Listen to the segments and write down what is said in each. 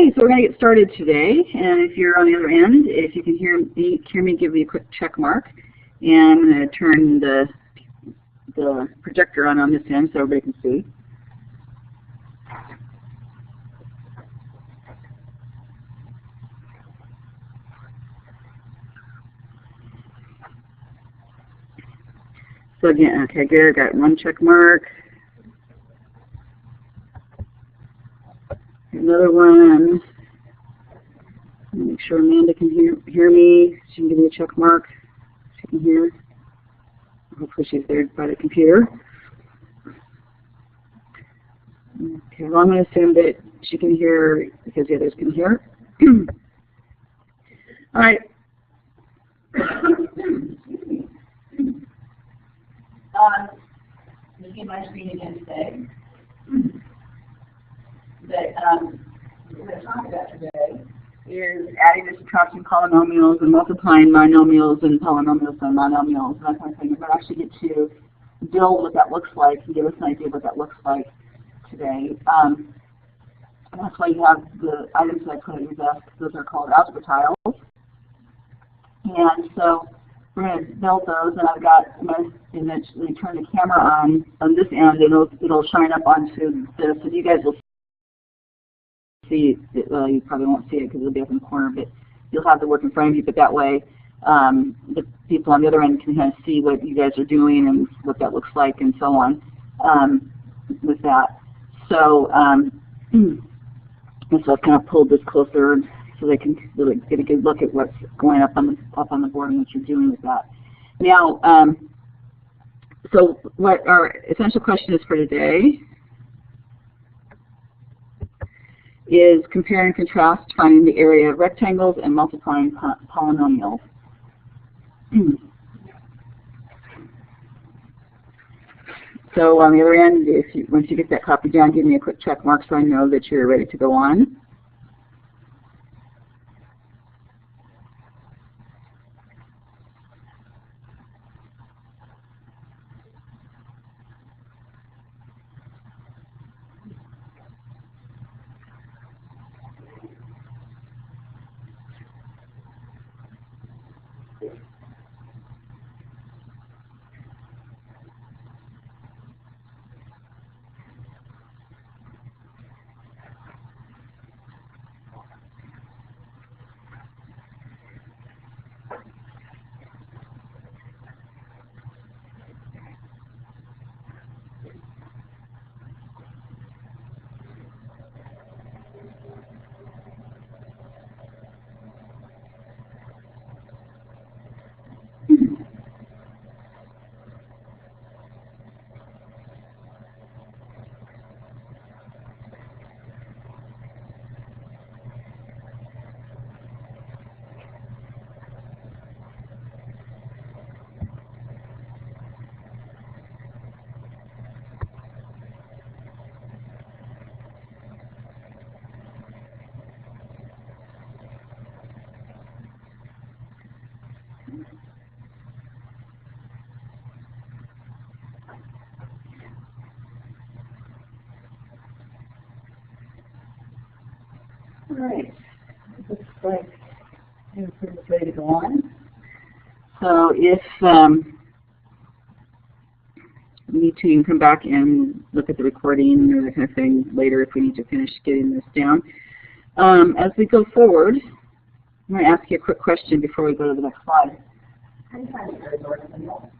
So we're going to get started today, and if you're on the other end, if you can hear me, give me a quick check mark, and I'm going to turn the projector on this end so everybody can see. So again, okay, good, got one check mark. Another one. Make sure Amanda can hear me. She can give me a check mark. She can hear. Hopefully she's there by the computer. Okay, well I'm going to assume that she can hear because the others can hear. All right. Look at my screen again today. That we're going to talk about today is adding and subtracting polynomials and multiplying monomials and polynomials and monomials and that kind of thing. We're going to actually get to build what that looks like and give us an idea of what that looks like today. And that's why you have the items that I put on your desk. Those are called algebra tiles. And so we're going to build those, and I'm going to eventually turn the camera on this end, and it'll shine up onto this, and you guys will see it. Well, you probably won't see it because it'll be up in the corner, but you'll have the work in front of you, but that way the people on the other end can kind of see what you guys are doing and what that looks like and so on with that. So, so I've kind of pulled this closer so they can really get a good look at what's going up on the board and what you're doing with that. Now, so what our essential question is for today is compare and contrast finding the area of rectangles and multiplying polynomials. So on the other end, once you get that copy down, give me a quick check mark so I know that you're ready to go on. All right, looks like we're pretty much ready to go on. So if we need to, you can come back and look at the recording or that kind of thing later if we need to finish getting this down. As we go forward, I'm going to ask you a quick question before we go to the next slide. How do you find the area of rectangle?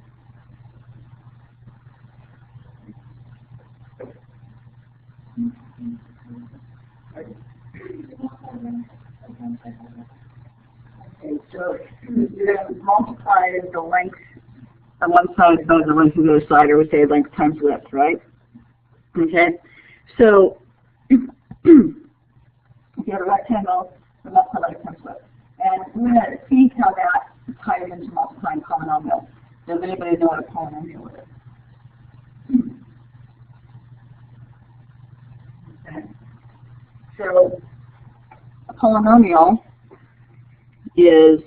Okay, so you're going to multiply the length on one side by the length of the other side, or we say length times width, right? Okay, so if you have a rectangle, we multiply length times width. And we're going to see how that ties into multiplying polynomial. Does anybody know what a polynomial is? Okay. So a polynomial is,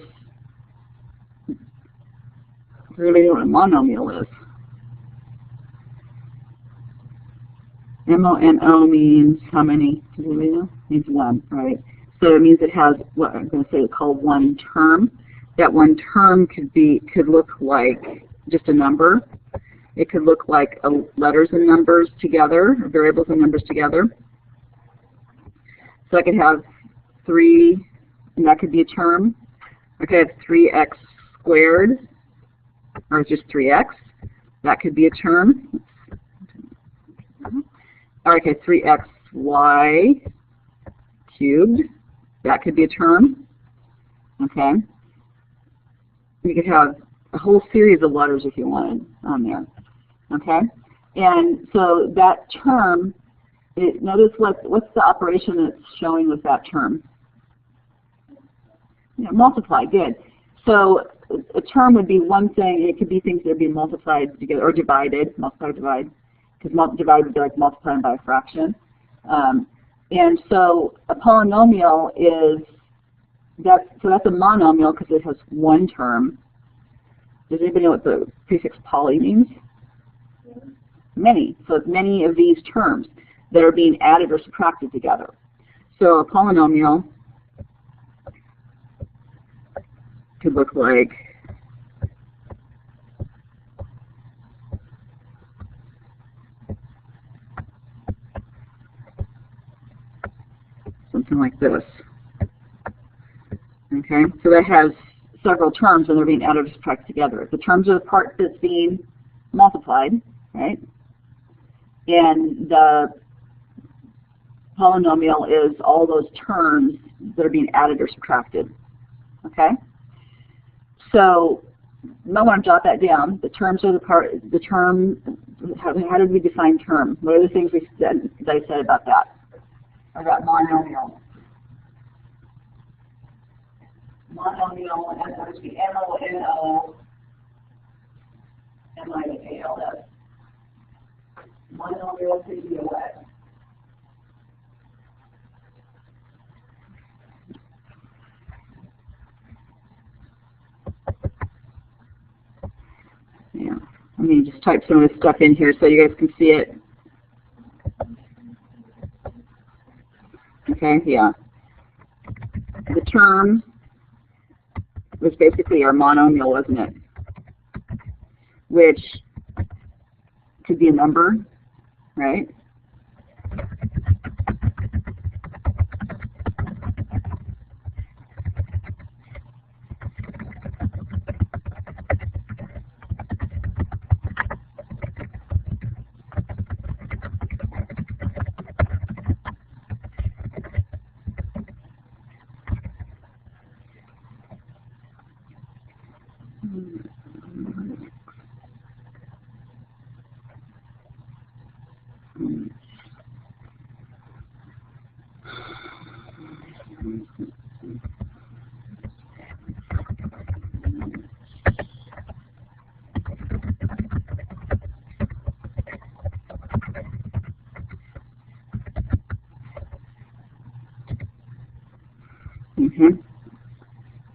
really know what a monomial is. MONO means how many? Do you know? Means one, right? So it means it has what I'm going to say called one term. That one term could look like just a number. It could look like letters and numbers together, or variables and numbers together. So I could have 3, and that could be a term. I could have 3x squared, or just 3x. That could be a term. Or okay, 3xy cubed. That could be a term. Okay. You could have a whole series of letters if you wanted on there. Okay. And so that term, notice what's the operation that's showing with that term? Yeah, multiply. Good. So a term would be one thing. It could be things that are being multiplied together or divided. Multiply or divide. Because divide would be like multiplying by a fraction. And so a polynomial is that's a monomial because it has one term. Does anybody know what the prefix poly means? Many. So it's many of these terms that are being added or subtracted together. So a polynomial could look like something like this. Okay, so that has several terms and they're being added or subtracted together. The terms are the part that's being multiplied, right? And the polynomial is all those terms that are being added or subtracted. Okay? So you might want to jot that down. The terms are the term, how did we define term? What are the things that I said about that? About monomial. Monomial, and that would be M-O-N-O-M-I-A-L-S. Monomial could be a what? Yeah. Let me just type some of this stuff in here so you guys can see it. Okay, yeah. The term was basically our monomial, wasn't it? Which could be a number, right?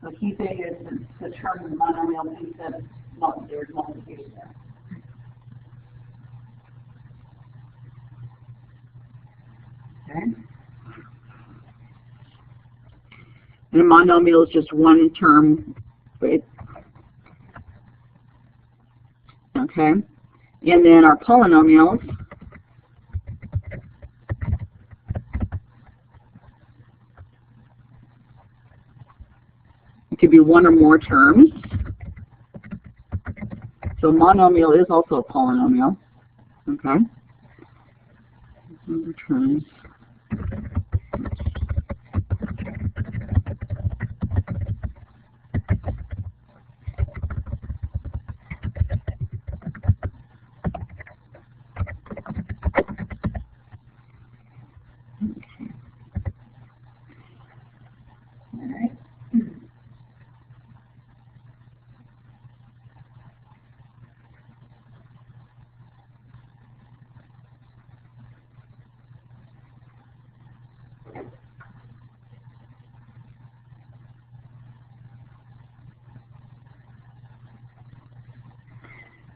The key thing is the term of the monomial piece that there's multiplication there. Okay. And a monomial is just one term, right? Okay. And then our polynomials. It could be one or more terms. So monomial is also a polynomial. Okay. Other terms.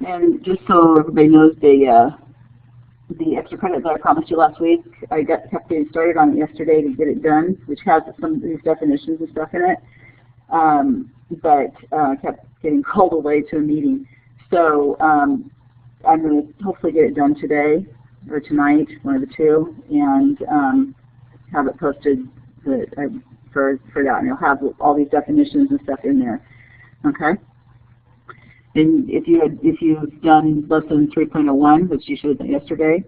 And just so everybody knows, the the extra credit that I promised you last week. I kept getting started on it yesterday to get it done, which has some of these definitions and stuff in it, but kept getting called away to a meeting. So I'm going to hopefully get it done today or tonight, one of the two, and have it posted for that, and you'll have all these definitions and stuff in there. Okay. And if you've done lesson 3.01, which you should have done yesterday,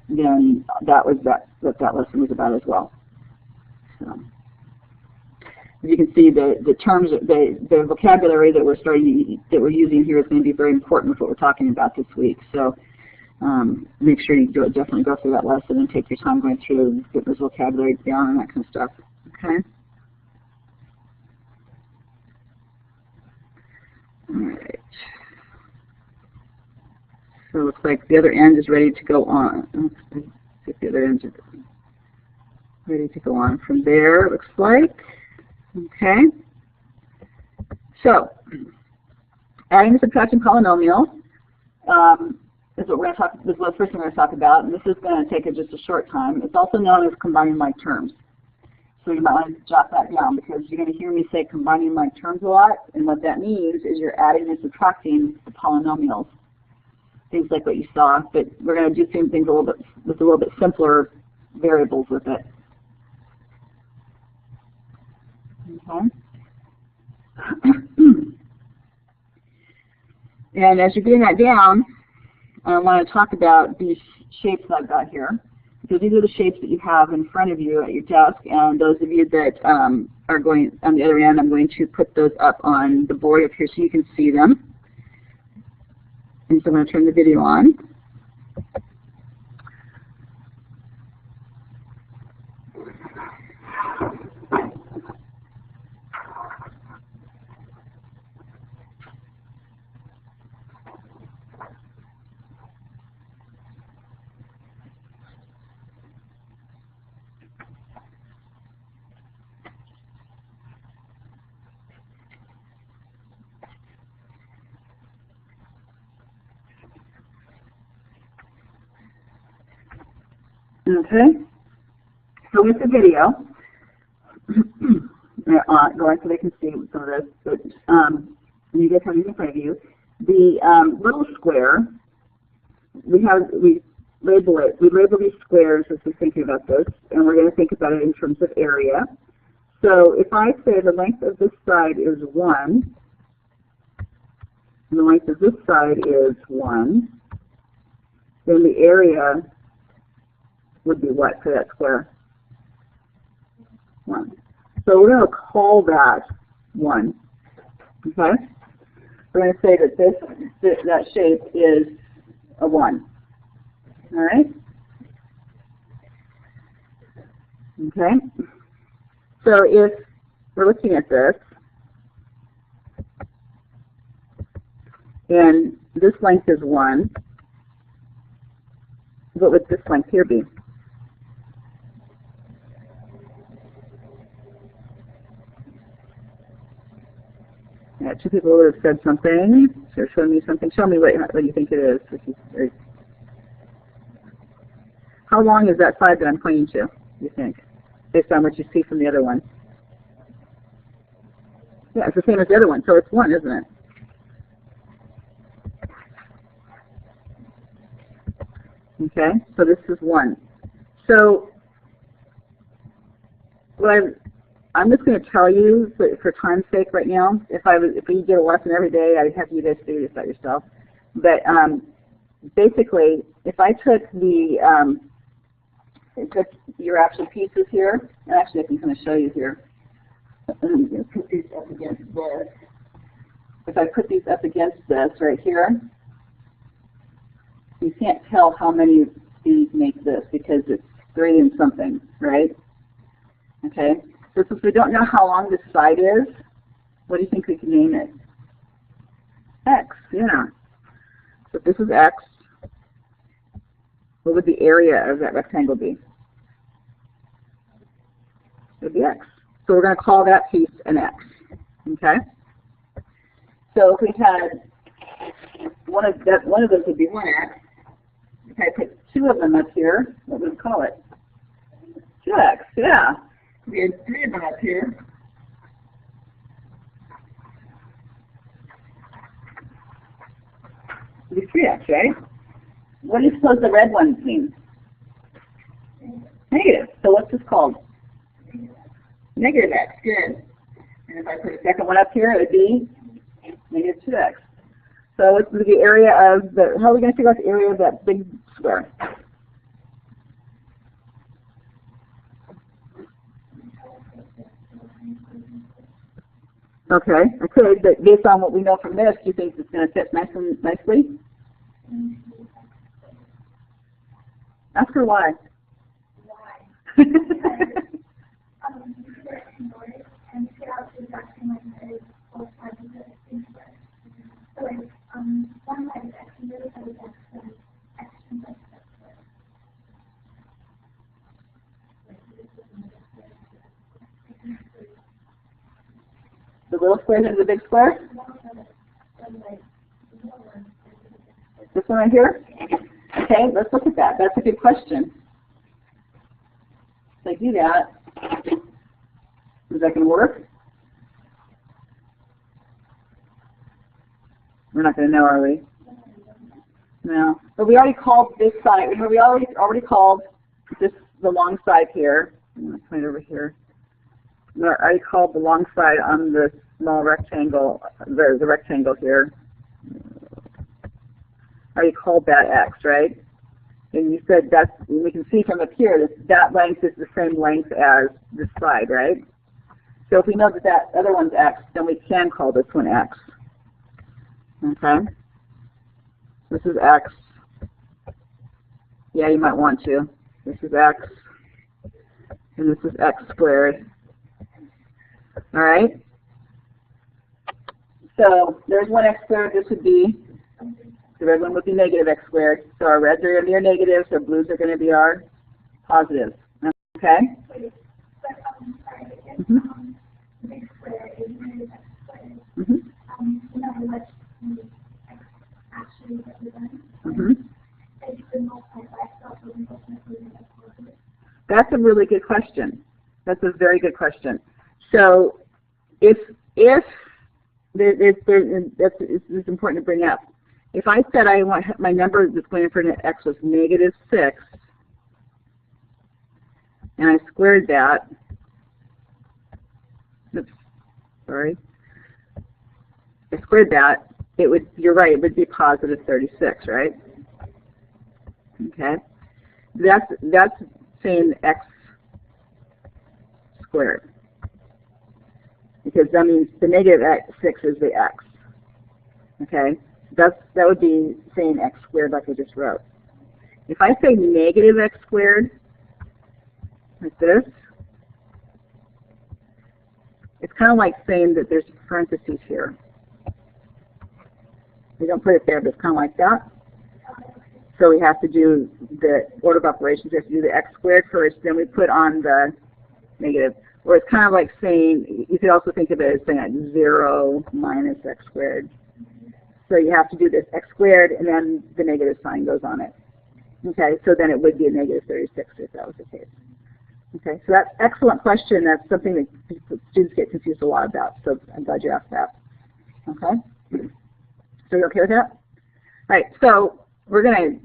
then that was what that lesson was about as well. So, as you can see, the terms, the vocabulary that we're using here is going to be very important with what we're talking about this week. So make sure you definitely go through that lesson and take your time going through, get this vocabulary down and that kind of stuff. Okay. All right. So it looks like the other end is ready to go on. Let's see if the other end is ready to go on from there, it looks like. Okay. So, adding and subtracting polynomials is what we're going to talk. This is the first thing we're going to talk about, and this is going to take just a short time. It's also known as combining like terms. So you might want to jot that down because you're going to hear me say combining like terms a lot, and what that means is you're adding and subtracting the polynomials. Things like what you saw, but we're going to do some things with a little bit simpler variables with it. Okay. And as you're getting that down, I want to talk about these shapes that I've got here, because these are the shapes that you have in front of you at your desk, and those of you that are going on the other end, I'm going to put those up on the board up here so you can see them. And so I'm going to turn the video on. Okay, so with the video, going so they can see some of this, but you guys have it in front of you. The little square, we label these squares as we're thinking about this, and we're going to think about it in terms of area. So if I say the length of this side is 1, and the length of this side is 1, then the area would be what for that square? 1. So we're going to call that 1. Okay? We're going to say that that shape is a 1. All right? Okay? So if we're looking at this, and this length is 1, what would this length here be? Yeah, 2 people would have said something. So show me something. Show me what you think it is. How long is that side that I'm pointing to, you think, based on what you see from the other one? Yeah, it's the same as the other one, so it's 1, isn't it? Okay, so this is 1. So what I'm just going to tell you, for time's sake right now, if we did a lesson every day, I'd have you guys figure this out yourself. But basically, if I took your actual pieces here, and actually I can kind of show you here. I'm going to put these up against this. If I put these up against this right here, you can't tell how many of these make this because it's 3 and something, right? Okay. So since we don't know how long this side is, what do you think we can name it? X, yeah. So if this is X, what would the area of that rectangle be? It would be X. So we're going to call that piece an X. Okay? So if we had one of those would be 1X, if I put 2 of them up here, what would we call it? 2x, yeah. We had 3 of them up here. It'd be 3x, right? What do you suppose the red ones mean? Negative. So what's this called? Negative x, good. And if I put a second one up here, it would be negative 2x. So what's the area of the, how are we going to figure out the area of that big square? Okay, but based on what we know from this, do you think it's going to fit nicely? Ask her why. The little square into the big square? This one right here? Okay, let's look at that. That's a good question. If I do that, is that going to work? We're not going to know, are we? No. But we already called this side. Remember, we already called this the long side here. I'm going to point it over here. We already called the long side on the small rectangle, the rectangle here. I already called that x, right? And you said that's, we can see from up here that length is the same length as this side, right? So if we know that that other one's x, then we can call this one x. Okay? This is x. Yeah, you might want to. This is x. And this is x squared. All right? So there's 1x squared. This would be, the red one would be negative x squared. So our reds are going to be our negatives, our blues are going to be our positives. Okay? Mm-hmm. Mm-hmm. Mm-hmm. That's a really good question. That's a very good question. So if it's important to bring up. If I said I want my number that's going in for x was negative 6, and I squared that, oops, sorry, I squared that, it would, you're right, it would be positive 36, right? Okay, that's saying x squared, because that means the negative 6 is the x. Okay, that would be saying x squared like I just wrote. If I say negative x squared, like this, it's kind of like saying that there's parentheses here. We don't put it there, but it's kind of like that. So we have to do the order of operations. We have to do the x squared first, then we put on the negative. Or it's kind of like saying, you could also think of it as saying like 0 minus x squared. So you have to do this x squared, and then the negative sign goes on it. Okay, so then it would be a negative 36 if that was the case. Okay, so that's an excellent question. That's something that students get confused a lot about, so I'm glad you asked that. Okay, so you okay with that? All right, so we're gonna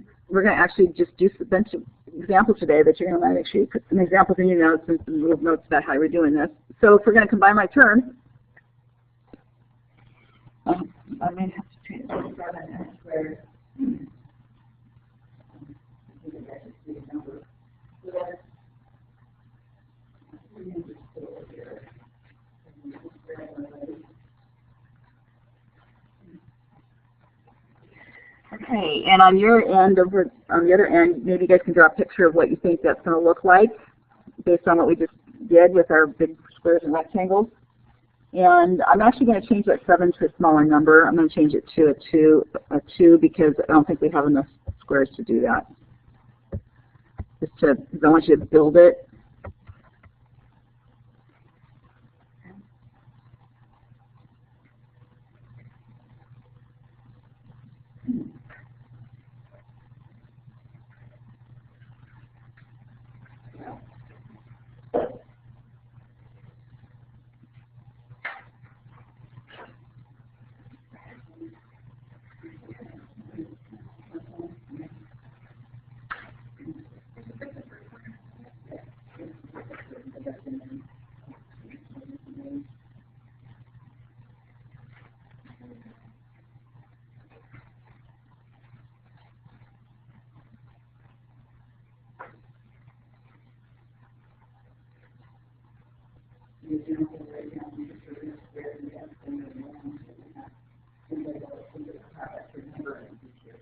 actually just do a bunch of examples today that you're gonna want to make sure you put some examples in your notes and some little notes about how we're doing this. So if we're gonna combine my terms, I may have to change 7x squared. Okay, and on your end, over on the other end, maybe you guys can draw a picture of what you think that's going to look like based on what we just did with our big squares and rectangles. And I'm actually going to change that 7 to a smaller number. I'm going to change it to a 2 because I don't think we have enough squares to do that. Just to, because I want you to build it. You can write down the square and the estimate of the ones that we have. Somebody else how that's remembered in the future.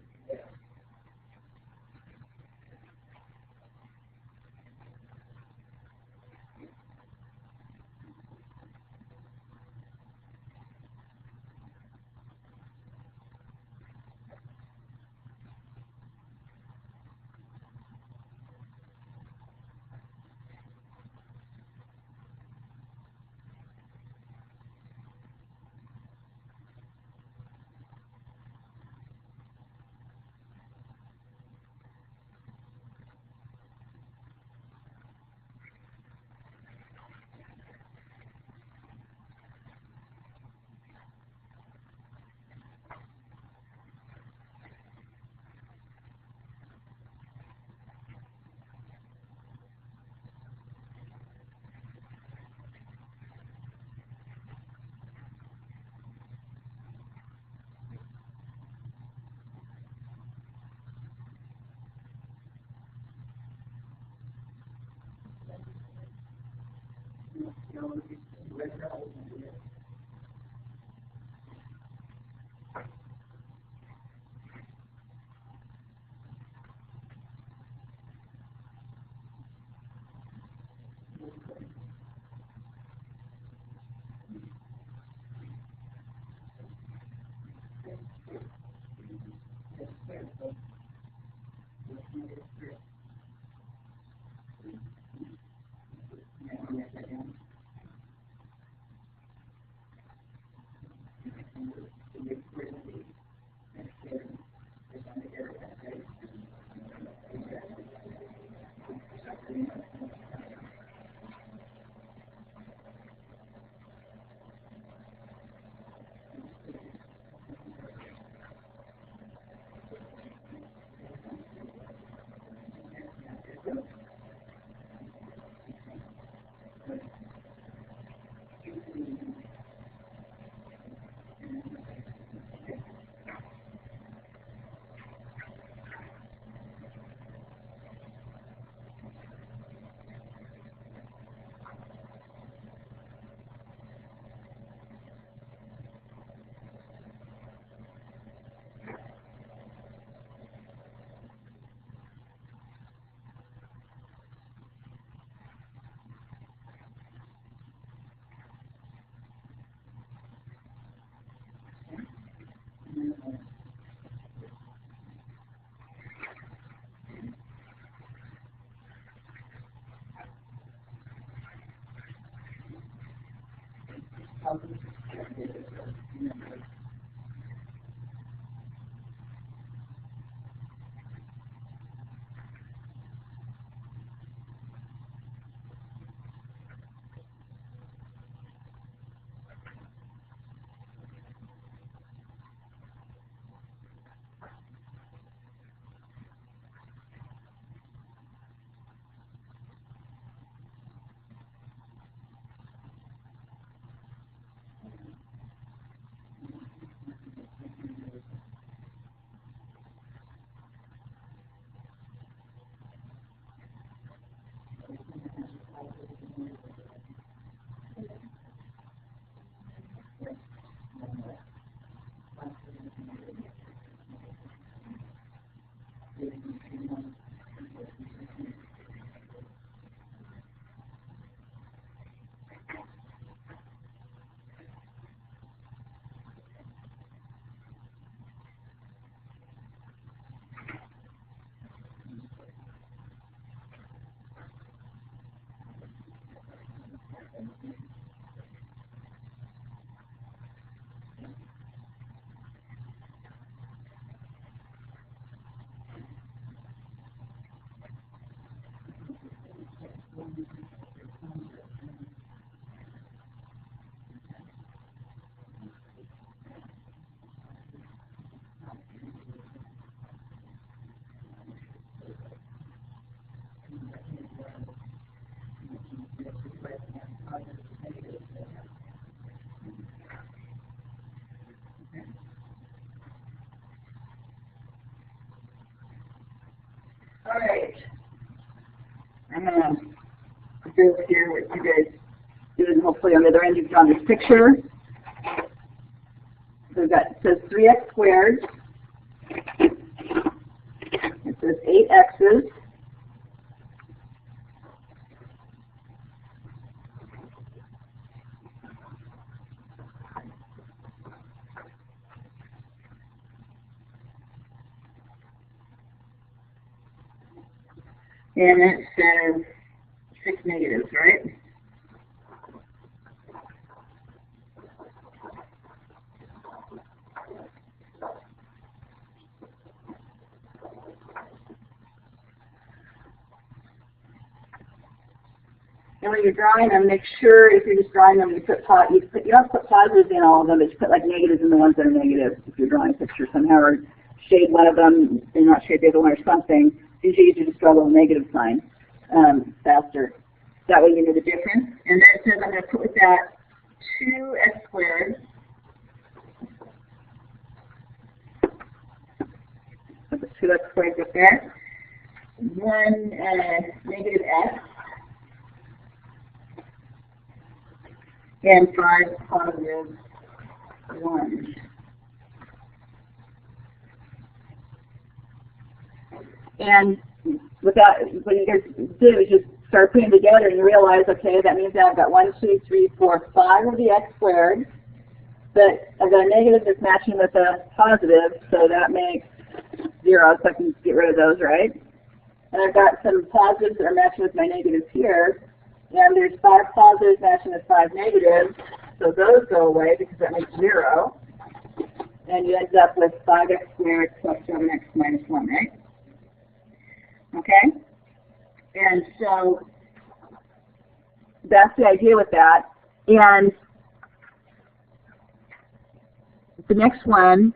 I'm going to go here with you guys doing, hopefully on the other end you've drawn this picture. So we've got, it says 3x squared. It says 8x's. And it says 6 negatives, right? And when you're drawing them, make sure if you're just drawing them, you don't put positives in all of them, but you put like negatives in the ones that are negative. If you're drawing a picture somehow, or shade one of them and not shade the other one or something, it's usually you just draw a little negative sign faster. That way you know the difference. And then it says I'm going to put with that 2x squared. Put the 2x squared up there. 1 negative x. And 5 positive 1. And with that, what you guys did is just start putting together and you realize, okay, that means I've got 1, 2, 3, 4, 5 of the x squared, but I've got a negative that's matching with a positive, so that makes 0, so I can get rid of those, right? And I've got some positives that are matching with my negatives here, and there's 5 positives matching with 5 negatives, so those go away because that makes 0, and you end up with 5x squared plus 7x minus 1, right? Okay? And so that's the idea with that. And the next one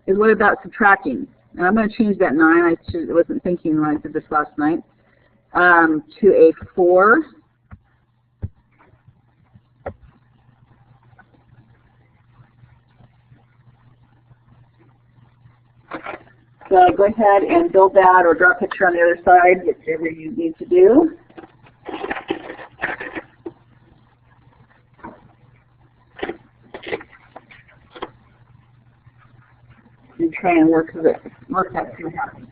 is what about subtracting? And I'm going to change that 9. I wasn't thinking when I did this last night. To a 4. So go ahead and build that or draw a picture on the other side, whichever you need to do. And try and work that through happens.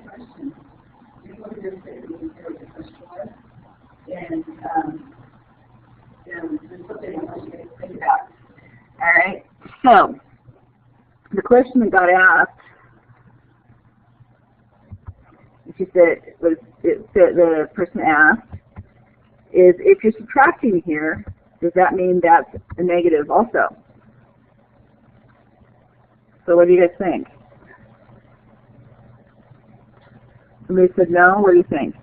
great question. You look at this and there was a question was, and there's something I want you to think about. All right. So the question that got asked, she said, the person asked, is if you're subtracting here, does that mean that's a negative also? So what do you guys think? Somebody said no. What do you think?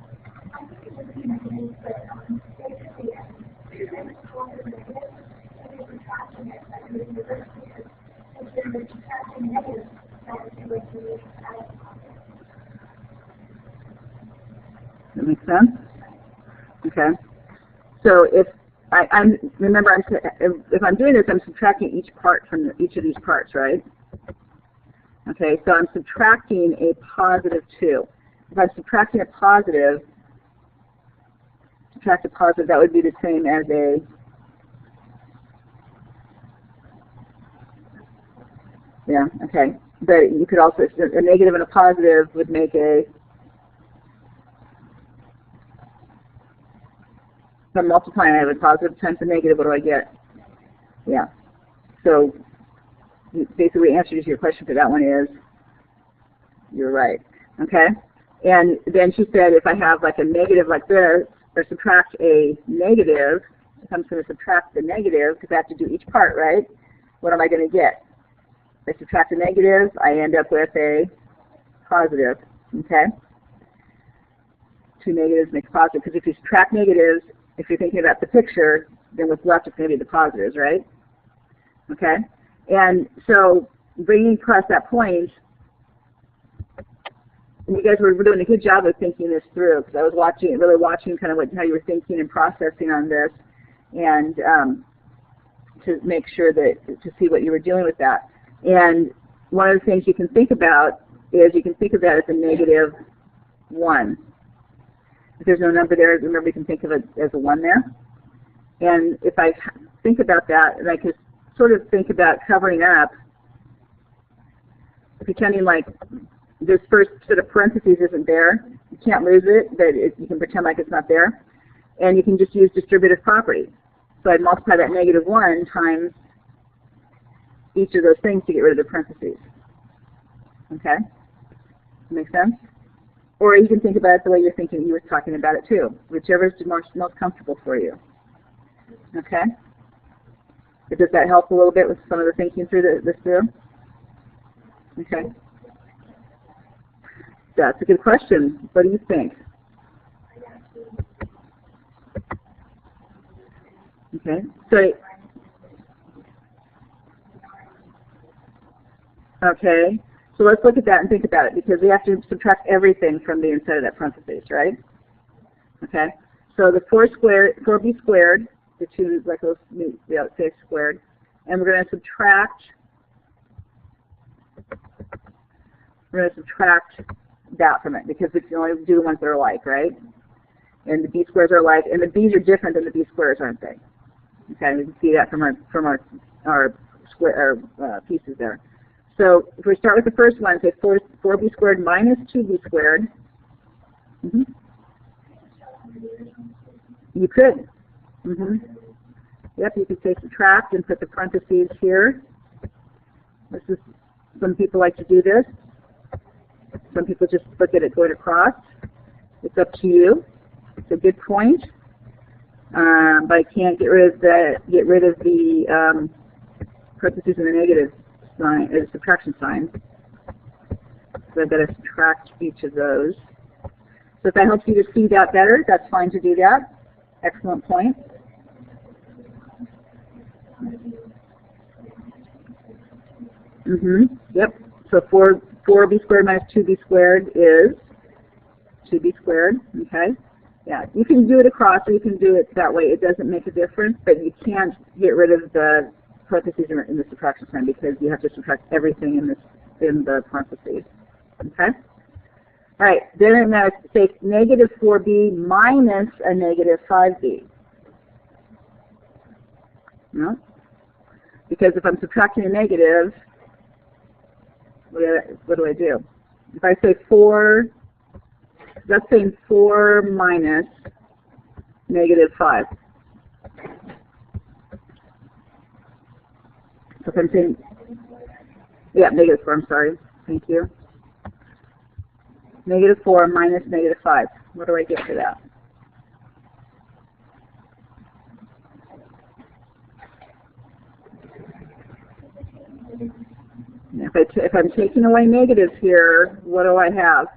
That makes sense? Okay. So if if I'm doing this, I'm subtracting each part from each of these parts, right? Okay, so I'm subtracting a positive 2. If I'm subtracting a positive, that would be the same as a okay. But you could also, a negative and a positive would make a, if I'm multiplying, I have a positive times a negative, what do I get? Yeah. So basically the answer to your question for that one is, you're right. Okay? And then she said if I have like a negative like this, or subtract a negative, if I'm going to subtract the negative, because I have to do each part, right? What am I going to get? If I subtract a negative, I end up with a positive. Okay? 2 negatives makes positive, because if you subtract negatives, if you're thinking about the picture, then what's left is going to be the positives, right? Okay? And so bringing across that point, and you guys were doing a good job of thinking this through, because I was really watching kind of how you were thinking and processing on this, and to make sure to see what you were doing with that. And one of the things you can think about is you can think of that as a negative 1. If there's no number there, remember you can think of it as a 1 there. And if I think about that, and I can sort of think about covering up, pretending like this first set of parentheses isn't there. You can't lose it, but you can pretend like it's not there. And you can just use distributive property. So I'd multiply that negative 1 times each of those things to get rid of the parentheses. Okay? Make sense? Or you can think about it the way you were talking about it too, whichever is most comfortable for you. Okay? But does that help a little bit with some of the thinking through this through? Okay. That's a good question. What do you think? Okay. So let's look at that and think about it, because we have to subtract everything from the inside of that parentheses, right? Okay. So the 4b squared, the 2 like those the outside squared, and we're going to subtract that from it, because we can only do the ones that are alike, right? And the b squares are alike, and the b's are different than the b squares, aren't they? Okay, we can see that from our pieces there. So if we start with the first one, say 4b squared minus 2b squared. You could. Yep, you could say subtract and put the parentheses here. Some people like to do this. Some people just look at it going across. It's up to you. It's a good point. But I can't get rid of the parentheses and the negative sign, or the subtraction sign. So I've got to subtract each of those. So if that helps you to see that better, that's fine to do that. Excellent point. Yep. So 4b squared minus 2b squared is 2b squared. Okay. Yeah. You can do it across, or you can do it that way. It doesn't make a difference, but you can't get rid of the parentheses in the subtraction sign, because you have to subtract everything in the parentheses. Okay. All right. Then I'm going to take negative 4b minus a negative 5b. No. Because if I'm subtracting a negative, what do I do? If I say 4 that's saying 4 minus negative 5. So if I'm saying, yeah, negative 4, I'm sorry. Thank you. Negative 4 minus negative 5. What do I get for that? If I'm taking away negatives here, what do I have?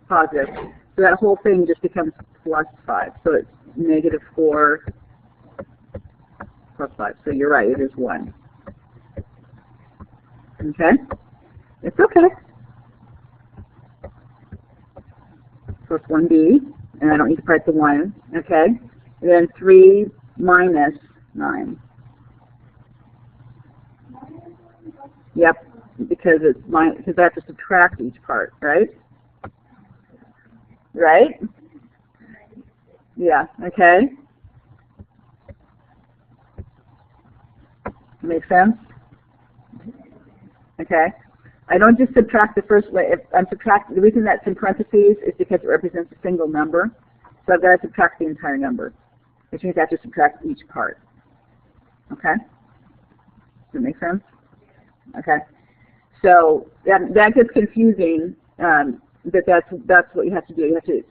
Positive. So that whole thing just becomes plus 5. So it's negative 4 plus 5. So you're right, it is 1. Okay? It's okay. So it's 1b, and I don't need to write the 1. Okay? And then 3 minus 9. Yep, because it's because I have to subtract each part, right? Right? Yeah, okay. Make sense? Okay. I don't just subtract the first way. If I'm subtracting, the reason that's in parentheses is because it represents a single number. So I've got to subtract the entire number, which means I have to subtract each part. Okay? Does that make sense? Okay. So that gets confusing. That's what you have to do. You have to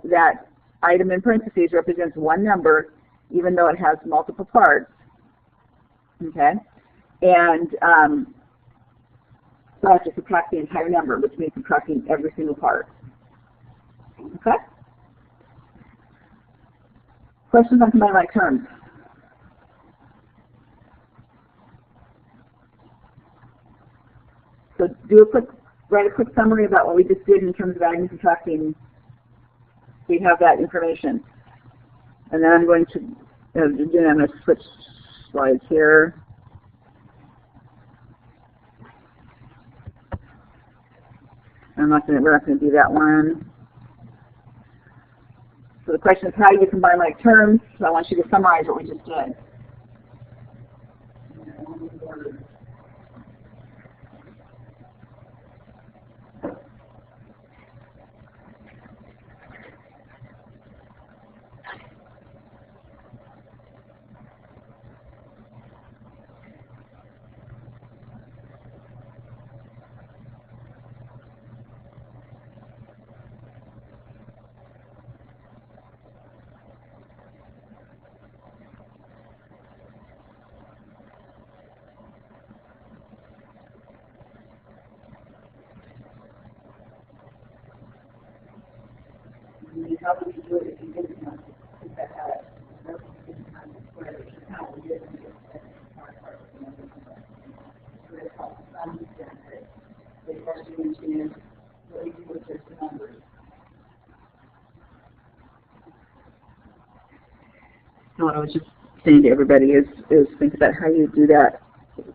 that item in parentheses represents one number, even though it has multiple parts. Okay, and so I have to subtract the entire number, which means subtracting every single part. Okay. Questions on combined like terms? So write a quick summary about what we just did in terms of adding and subtracting. We have that information. And then I'm going to, again, I'm going to switch slides here. We're not going to do that one. So the question is, how do you combine like terms? So I want you to summarize what we just did. How would you do it if you didn't have to that out? The question is, what do you do with just the numbers? So what I was just saying to everybody is think about how you do that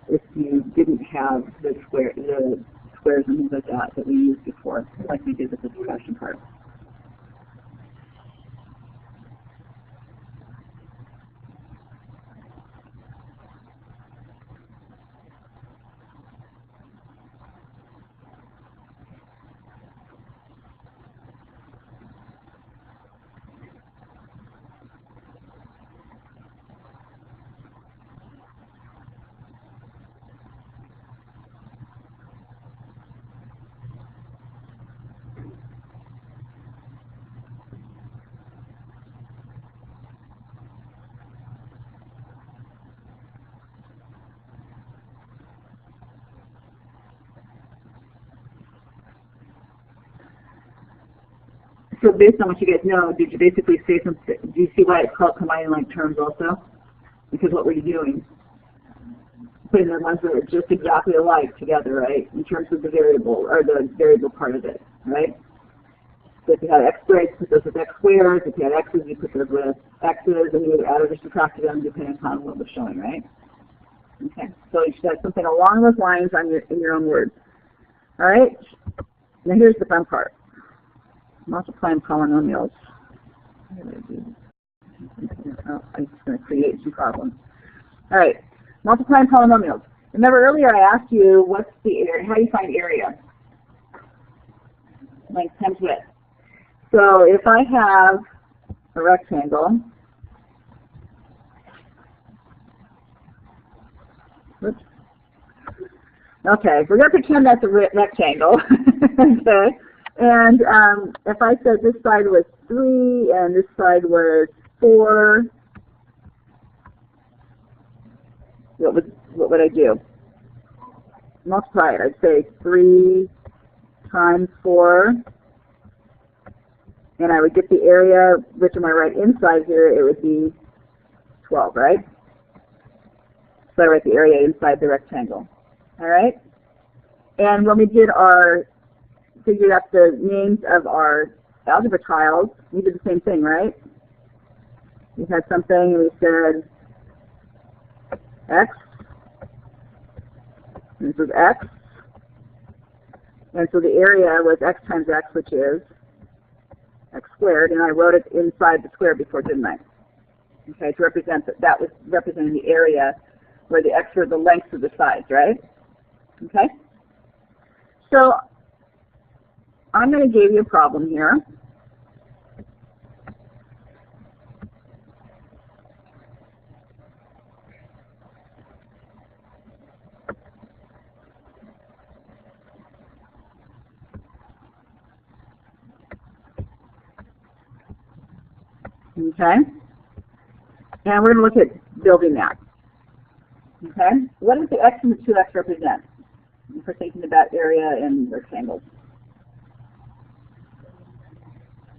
if you didn't have the squares and things like that we used before, like we did with the discussion part. So based on what you guys know, did you basically say something? Do you see why it's called combining like terms also? Because what were you doing? Putting the ones that are just exactly alike together, right? In terms of the variable, or the variable part of it, right? So if you had x squared, you put those with x squared. If you had x's, you put those with x's, and you added or subtracted them depending upon what was showing, right? Okay, so you should have something along those lines on in your own words. All right, now here's the fun part. Multiplying polynomials. Oh, I'm just going to create some problems. All right, multiplying polynomials. Remember earlier I asked you what's the area? How do you find area? Length times width. So if I have a rectangle, oops. Okay, we're going to pretend that's a rectangle. Okay, and if I said this side was 3 and this side was 4, what would I do? Multiply it. I'd say 3 times 4, and I would get the area, which am I right inside here, it would be 12, right? So I write the area inside the rectangle. All right? And when we did figured out the names of our algebra tiles, we did the same thing, right? We had something and we said x, and this was x, and so the area was x times x, which is x squared, and I wrote it inside the square before, didn't I? Okay, to represent that was representing the area where the x were the lengths of the sides, right? Okay? So I'm going to give you a problem here. Okay? And we're going to look at building that. Okay? What does the x and the 2x represent? If we're thinking about area and rectangles.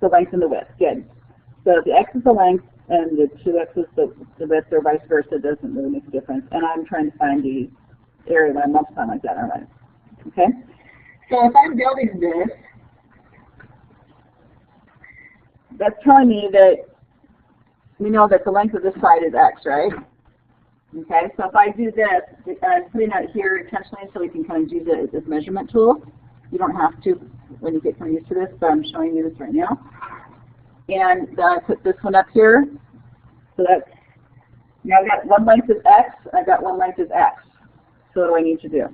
The length and the width. Good. So the x is the length and the 2x is the width, or vice versa. It doesn't really make a difference. And I'm trying to find the area when I multiply like that, aren't I? Okay? So if I'm building this, that's telling me that we know that the length of this side is x, right? Okay, so if I do this, I'm putting it here intentionally so we can kind of use it as a measurement tool. You don't have to when you get kind of used to this, but I'm showing you this right now. And then I put this one up here. So that's, now I've got one length is x, I've got one length is x. So what do I need to do?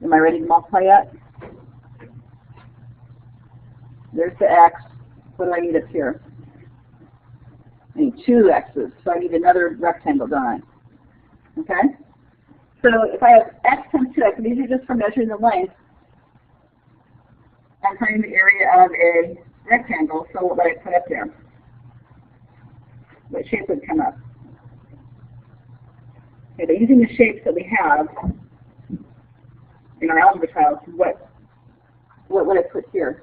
Am I ready to multiply yet? There's the x. What do I need up here? I need 2 x's, so I need another rectangle, don't I? Okay? So if I have x times 2x, these are just for measuring the length, I'm finding the area of a rectangle, so what would I put up there? What shape would come up? Okay, but using the shapes that we have in our algebra tiles, what would I put here?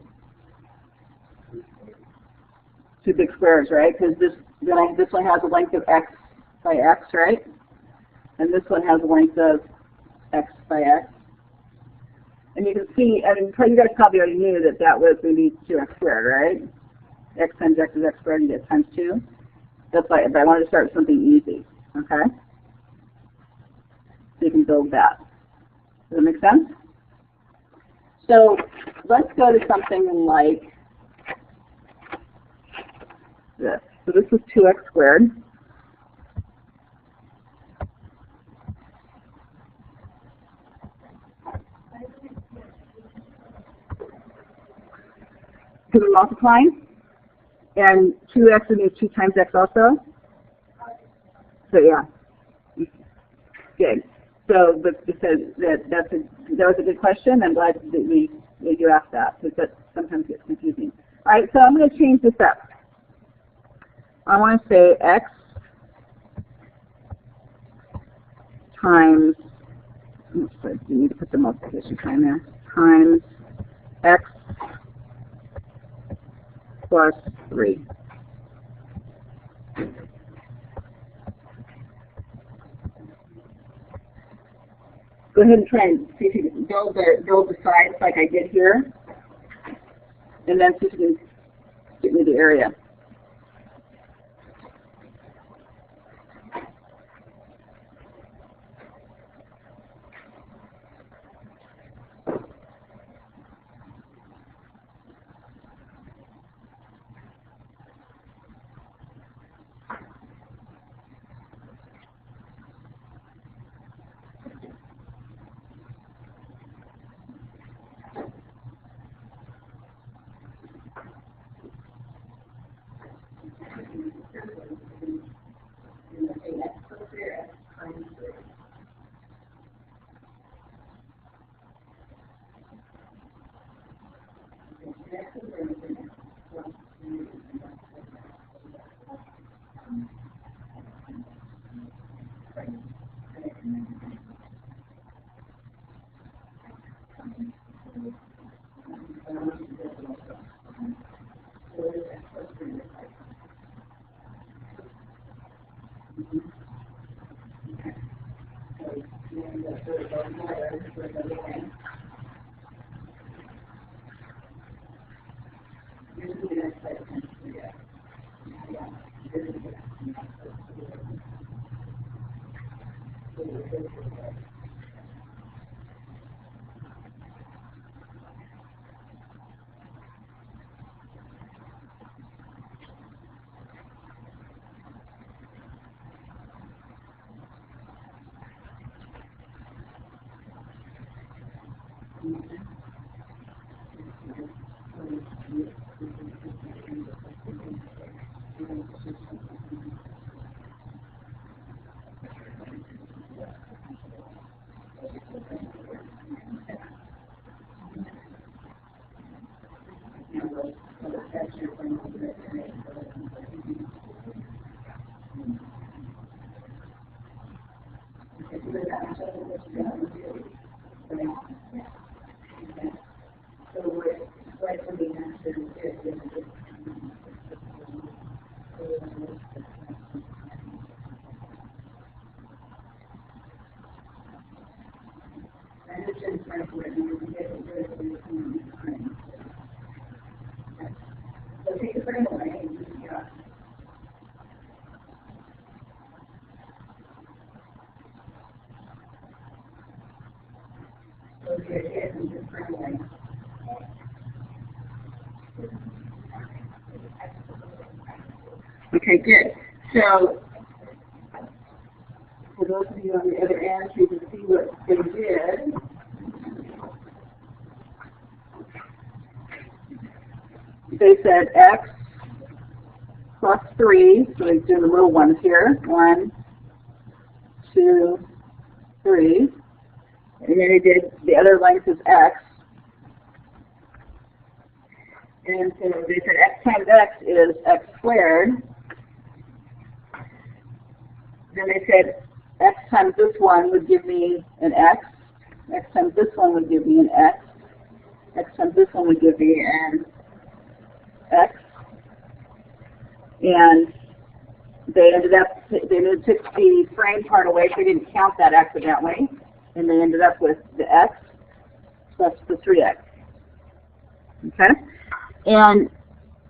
2 big squares, right? Because this one has a length of x by x, right? And this one has a length of x by x. And you can see, I mean, you guys probably already knew that that was going to be 2x squared, right? X times x is x squared, and you get times 2. That's why I wanted to start with something easy, okay? So you can build that. Does that make sense? So let's go to something like this. So this is 2x squared. Because we're multiplying, and 2x means 2 times x also. So yeah, good. So that was a good question. I'm glad that you asked that, because that sometimes gets confusing. All right, so I'm going to change this up. I want to say x times, oops, I need to put the multiplication sign there, times x plus 3. Go ahead and try and see if you can build the sides like I did here, and then see if you can get me the area. Okay, good. So, for those of you on the other end, you can see what they did. They said x plus 3, so they do the little ones here. 1, 2, 3. And then they did the other length is x. And so they said x times x is x squared. Then they said x times this one would give me an x. X times this one would give me an x. X times this one would give me an x. And they ended up, they took the frame part away, so they didn't count that accidentally. And they ended up with the x plus the 3x. Okay? And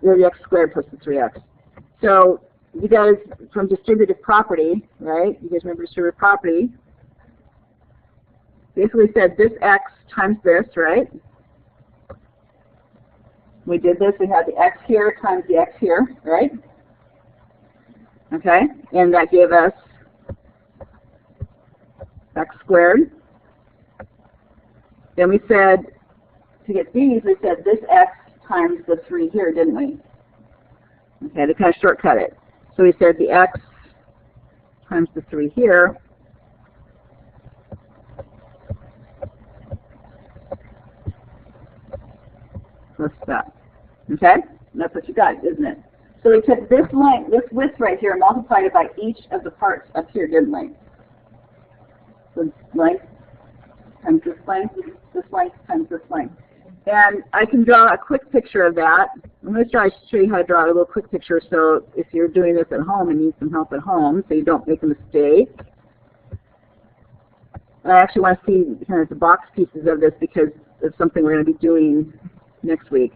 the x squared plus the 3x. So you guys, from distributive property, right? You guys remember distributive property? Basically said this x times this, right? We did this, we had the x here times the x here, right? Okay, and that gave us x squared. Then we said, to get these, we said this x times the 3 here, didn't we? Okay, to kind of shortcut it. So we said the x times the 3 here plus that. Okay? And that's what you got, isn't it? So we took this length, this width right here, and multiplied it by each of the parts up here, didn't we? So length times this length times this length. And I can draw a quick picture of that. I'm going to show you how to draw a little quick picture, so if you're doing this at home and need some help at home so you don't make a mistake. I actually want to see kind of the box pieces of this because it's something we're going to be doing next week.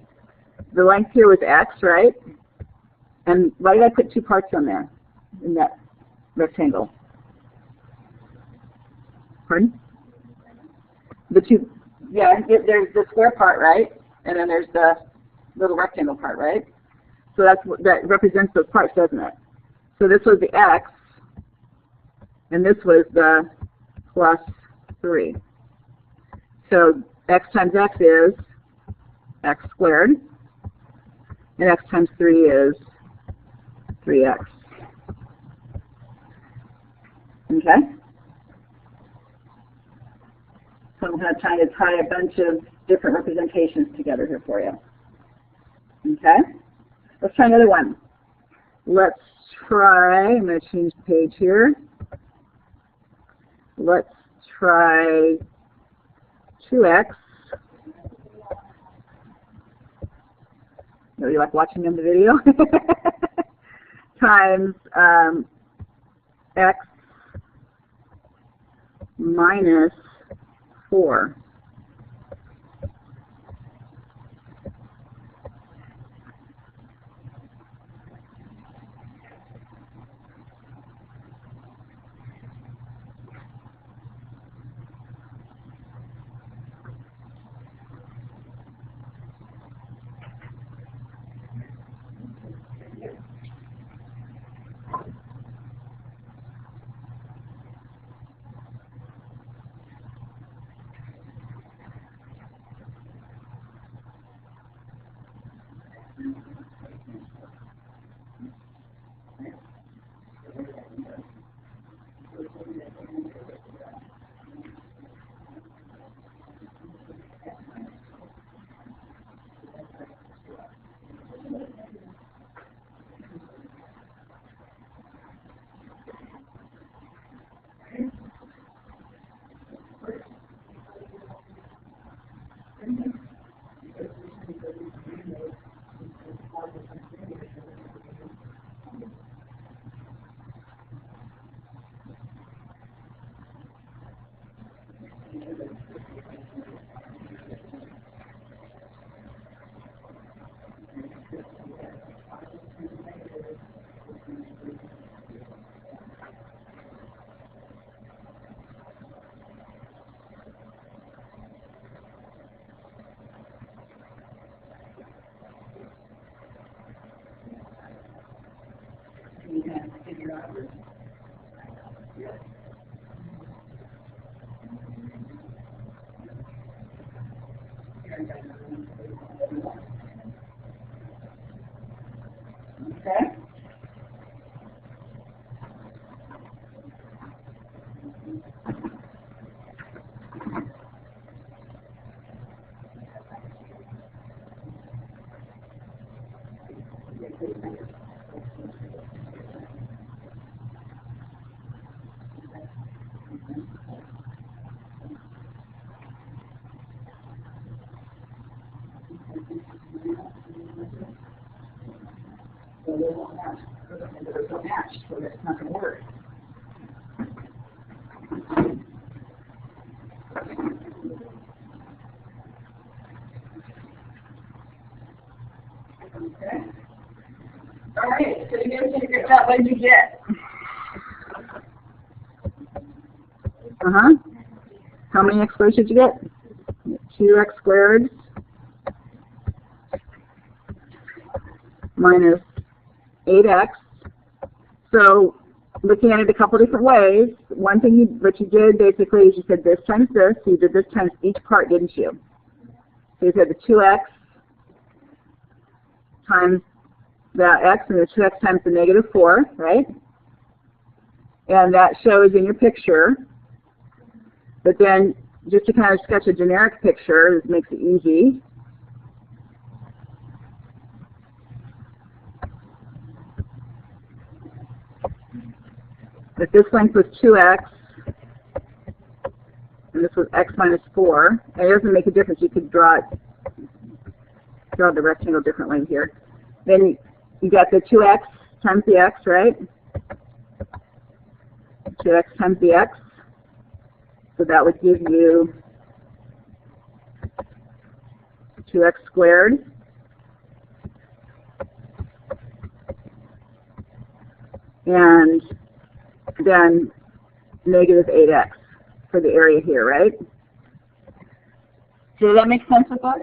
The length here was x, right? And why did I put 2 parts on there in that rectangle? Pardon? The 2. Yeah, there's the square part, right? And then there's the little rectangle part, right? So that represents those parts, doesn't it? So this was the x, and this was the plus 3. So x times x is x squared, and x times 3 is 3x. Okay? So I'm going to try to tie a bunch of different representations together here for you. Okay? Let's try another one. Let's try, I'm going to change the page here. Let's try 2x. Oh, you like watching on the video? Times x minus 4. Okay. So they won't match. They don't match, so that's not going to work. Okay. All right, so you guys figure it out. What did you get? How many x squared did you get? 2x squared minus 8x. So looking at it a couple different ways, one thing what you did basically is you said this times this. So you did this times each part, didn't you? So you said the 2x times that x and the 2x times the negative 4, right? And that shows in your picture. But then just to kind of sketch a generic picture, this makes it easy. If this length was 2x, and this was x minus 4, and it doesn't make a difference. You could draw the rectangle differently here. Then you got the 2x times the x, right? 2x times the x. So that would give you 2x squared and then negative 8x for the area here, right? So does that make sense with us?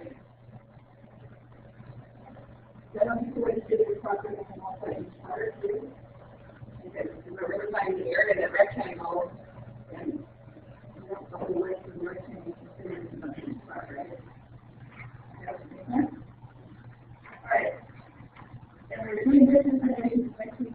I don't think the way to do this properly is also each part too. Because we're finding the area of the rectangle and the whole length of the rectangle is considered each part, right? Does that make sense? All right. And we're doing this information next week.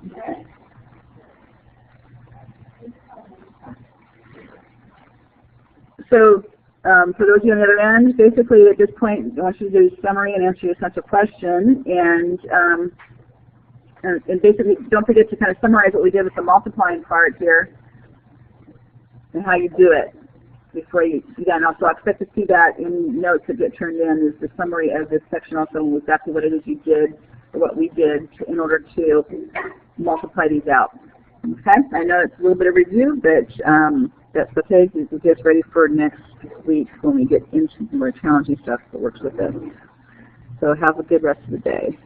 Okay. So for those of you on the other end, basically at this point, I want you to do a summary and answer your essential question, and basically don't forget to kind of summarize what we did with the multiplying part here and how you do it before you do that. And also I expect to see that in notes that get turned in is the summary of this section also exactly what it is you did or what we did in order to multiply these out. Okay, I know it's a little bit of review, but that's okay. We'll get us ready for next week when we get into more challenging stuff that works with it. So have a good rest of the day.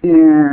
And